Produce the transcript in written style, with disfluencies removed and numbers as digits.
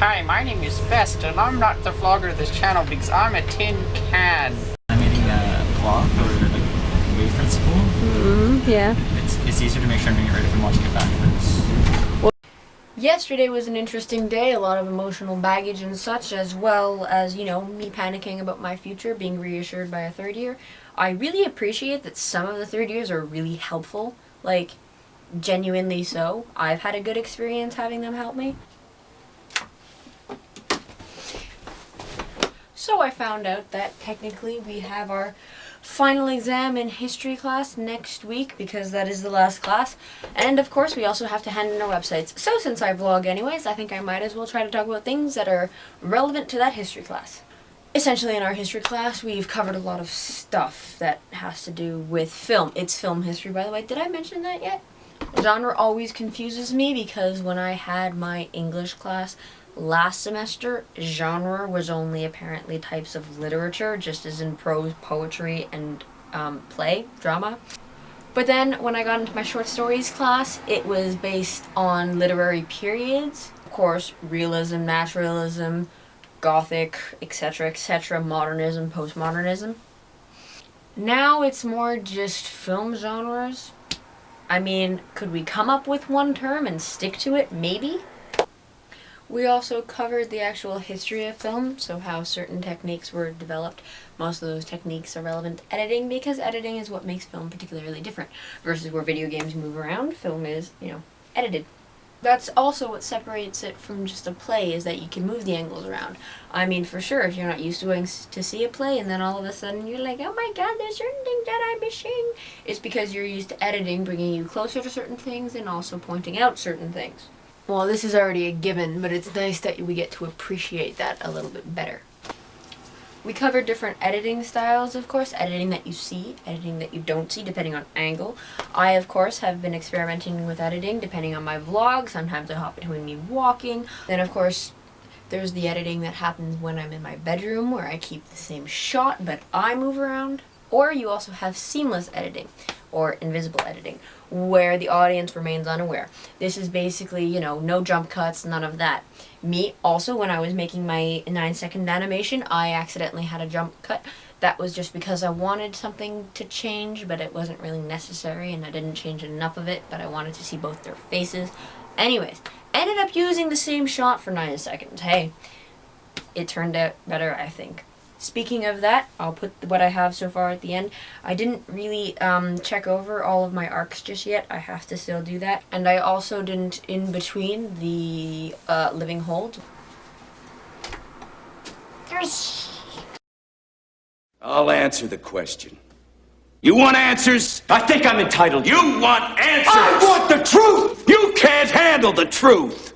Hi, my name is Best, and I'm not the vlogger of this channel because I'm a tin can. I'm eating cloth or like wave principle. Yeah. It's easier to make sure I'm doing it right if I'm watching it backwards. Yesterday was an interesting day, a lot of emotional baggage and such, as well as, you know, me panicking about my future, being reassured by a third year. I really appreciate that some of the third years are really helpful, like, genuinely so. I've had a good experience having them help me. So I found out that technically we have our final exam in history class next week because that is the last class, and of course we also have to hand in our websites. So since I vlog anyways, I think I might as well try to talk about things that are relevant to that history class. Essentially in our history class we've covered a lot of stuff that has to do with film. It's film history, by the way. Did I mention that yet? Genre always confuses me because when I had my English class last semester, genre was only apparently types of literature, just as in prose, poetry, and play, drama. But then when I got into my short stories class, it was based on literary periods. Of course, realism, naturalism, Gothic, etc., modernism, postmodernism. Now it's more just film genres. I mean, could we come up with one term and stick to it? Maybe. We also covered the actual history of film, so how certain techniques were developed. Most of those techniques are relevant to editing because editing is what makes film particularly different versus where video games move around. Film is, you know, edited. That's also what separates it from just a play, is that you can move the angles around. I mean, for sure, if you're not used to going to see a play and then all of a sudden you're like, oh my god, there's certain things that I'm missing, it's because you're used to editing, bringing you closer to certain things and also pointing out certain things. Well, this is already a given, but it's nice that we get to appreciate that a little bit better. We covered different editing styles, of course. Editing that you see, editing that you don't see, depending on angle. I, of course, have been experimenting with editing, depending on my vlog. Sometimes I hop between me walking. Then, of course, there's the editing that happens when I'm in my bedroom, where I keep the same shot, but I move around. Or you also have seamless editing, or invisible editing, where the audience remains unaware. This is basically, you know, no jump cuts, none of that. Me, also, when I was making my 9-second animation, I accidentally had a jump cut. That was just because I wanted something to change, but it wasn't really necessary, and I didn't change enough of it, but I wanted to see both their faces. Anyways, ended up using the same shot for 9 seconds. Hey, it turned out better, I think. Speaking of that, I'll put what I have so far at the end. I didn't really check over all of my arcs just yet. I have to still do that. And I also didn't in between the living holds. I'll answer the question. You want answers? I think I'm entitled. You want answers? I want the truth! You can't handle the truth!